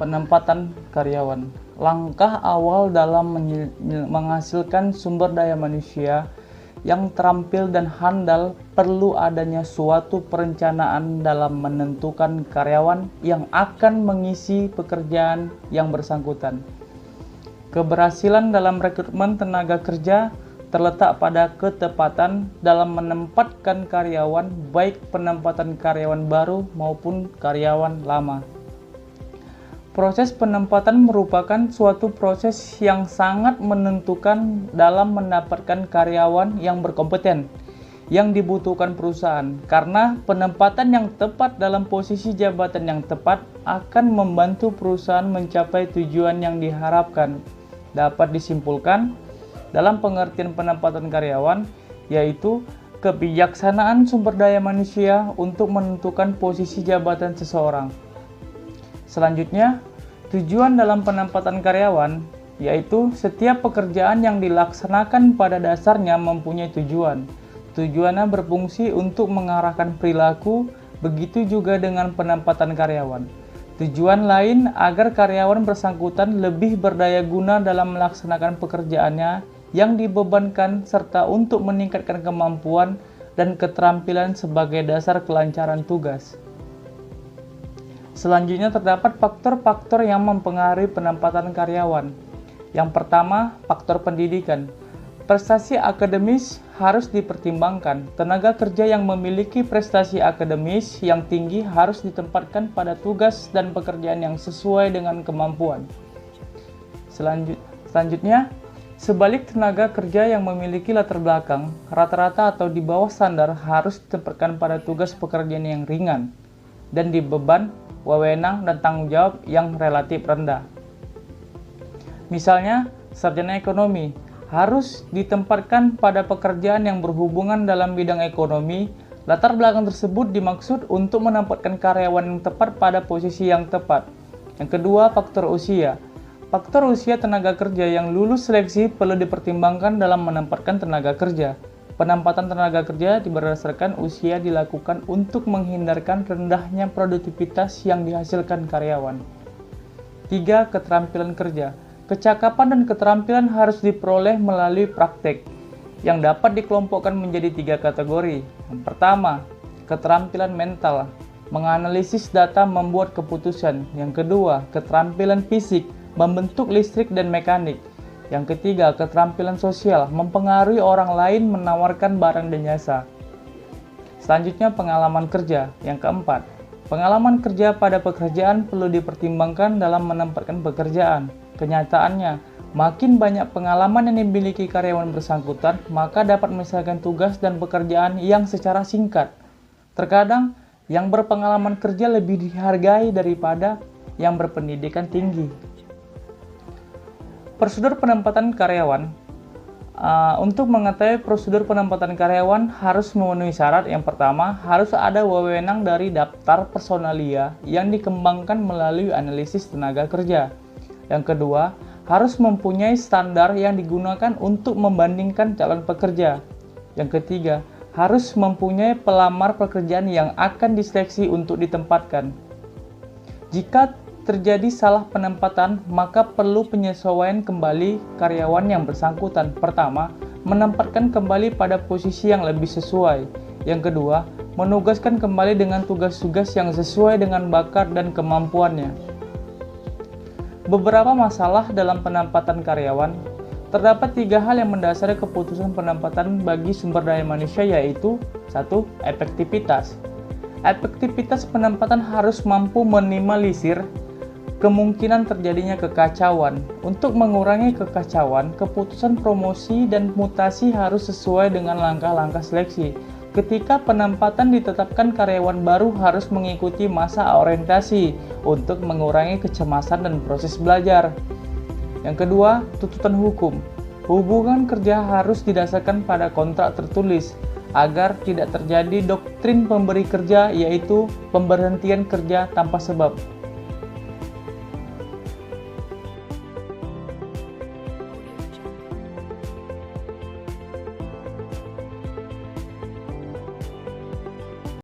Penempatan karyawan. Langkah awal dalam menghasilkan sumber daya manusia yang terampil dan handal perlu adanya suatu perencanaan dalam menentukan karyawan yang akan mengisi pekerjaan yang bersangkutan. Keberhasilan dalam rekrutmen tenaga kerja terletak pada ketepatan dalam menempatkan karyawan, baik penempatan karyawan baru maupun karyawan lama. Proses penempatan merupakan suatu proses yang sangat menentukan dalam mendapatkan karyawan yang berkompeten yang dibutuhkan perusahaan, karena penempatan yang tepat dalam posisi jabatan yang tepat akan membantu perusahaan mencapai tujuan yang diharapkan. Dapat disimpulkan dalam pengertian penempatan karyawan, yaitu kebijaksanaan sumber daya manusia untuk menentukan posisi jabatan seseorang. Selanjutnya, tujuan dalam penempatan karyawan, yaitu setiap pekerjaan yang dilaksanakan pada dasarnya mempunyai tujuan. Tujuannya berfungsi untuk mengarahkan perilaku, begitu juga dengan penempatan karyawan. Tujuan lain agar karyawan bersangkutan lebih berdaya guna dalam melaksanakan pekerjaannya yang dibebankan, serta untuk meningkatkan kemampuan dan keterampilan sebagai dasar kelancaran tugas. Selanjutnya terdapat faktor-faktor yang mempengaruhi penempatan karyawan. Yang pertama, faktor pendidikan. Prestasi akademis harus dipertimbangkan. Tenaga kerja yang memiliki prestasi akademis yang tinggi harus ditempatkan pada tugas dan pekerjaan yang sesuai dengan kemampuan. Selanjutnya, sebalik tenaga kerja yang memiliki latar belakang rata-rata atau di bawah standar harus ditempatkan pada tugas pekerjaan yang ringan dan dibeban, wewenang, dan tanggung jawab yang relatif rendah. Misalnya, sarjana ekonomi harus ditempatkan pada pekerjaan yang berhubungan dalam bidang ekonomi. Latar belakang tersebut dimaksud untuk menempatkan karyawan yang tepat pada posisi yang tepat. Yang kedua, faktor usia. Faktor usia tenaga kerja yang lulus seleksi perlu dipertimbangkan dalam menempatkan tenaga kerja. Penempatan tenaga kerja berdasarkan usia dilakukan untuk menghindarkan rendahnya produktivitas yang dihasilkan karyawan. 3. Keterampilan kerja. Kecakapan dan keterampilan harus diperoleh melalui praktek, yang dapat dikelompokkan menjadi 3 kategori. Yang pertama, keterampilan mental, menganalisis data, membuat keputusan. Yang kedua, keterampilan fisik, membentuk listrik dan mekanik. Yang ketiga, keterampilan sosial, mempengaruhi orang lain, menawarkan barang dan jasa. Selanjutnya, pengalaman kerja. Yang keempat, pengalaman kerja pada pekerjaan perlu dipertimbangkan dalam menempatkan pekerjaan. Kenyataannya, makin banyak pengalaman yang dimiliki karyawan bersangkutan, maka dapat menyelesaikan tugas dan pekerjaan yang secara singkat. Terkadang, yang berpengalaman kerja lebih dihargai daripada yang berpendidikan tinggi. Prosedur penempatan karyawan. Untuk mengetahui prosedur penempatan karyawan harus memenuhi syarat. Yang pertama, harus ada wewenang dari daftar personalia yang dikembangkan melalui analisis tenaga kerja. Yang kedua, harus mempunyai standar yang digunakan untuk membandingkan calon pekerja. Yang ketiga, harus mempunyai pelamar pekerjaan yang akan diseleksi untuk ditempatkan. Jika terjadi salah penempatan, maka perlu penyesuaian kembali karyawan yang bersangkutan. Pertama, menempatkan kembali pada posisi yang lebih sesuai. Yang kedua, menugaskan kembali dengan tugas-tugas yang sesuai dengan bakat dan kemampuannya. Beberapa masalah dalam penempatan karyawan. Terdapat 3 hal yang mendasari keputusan penempatan bagi sumber daya manusia, yaitu 1. Efektivitas. Efektivitas penempatan harus mampu minimalisir kemungkinan terjadinya kekacauan. Untuk mengurangi kekacauan, keputusan promosi dan mutasi harus sesuai dengan langkah-langkah seleksi. Ketika penempatan ditetapkan, karyawan baru harus mengikuti masa orientasi untuk mengurangi kecemasan dan proses belajar. Yang kedua, tuntutan hukum. Hubungan kerja harus didasarkan pada kontrak tertulis agar tidak terjadi doktrin pemberi kerja, yaitu pemberhentian kerja tanpa sebab.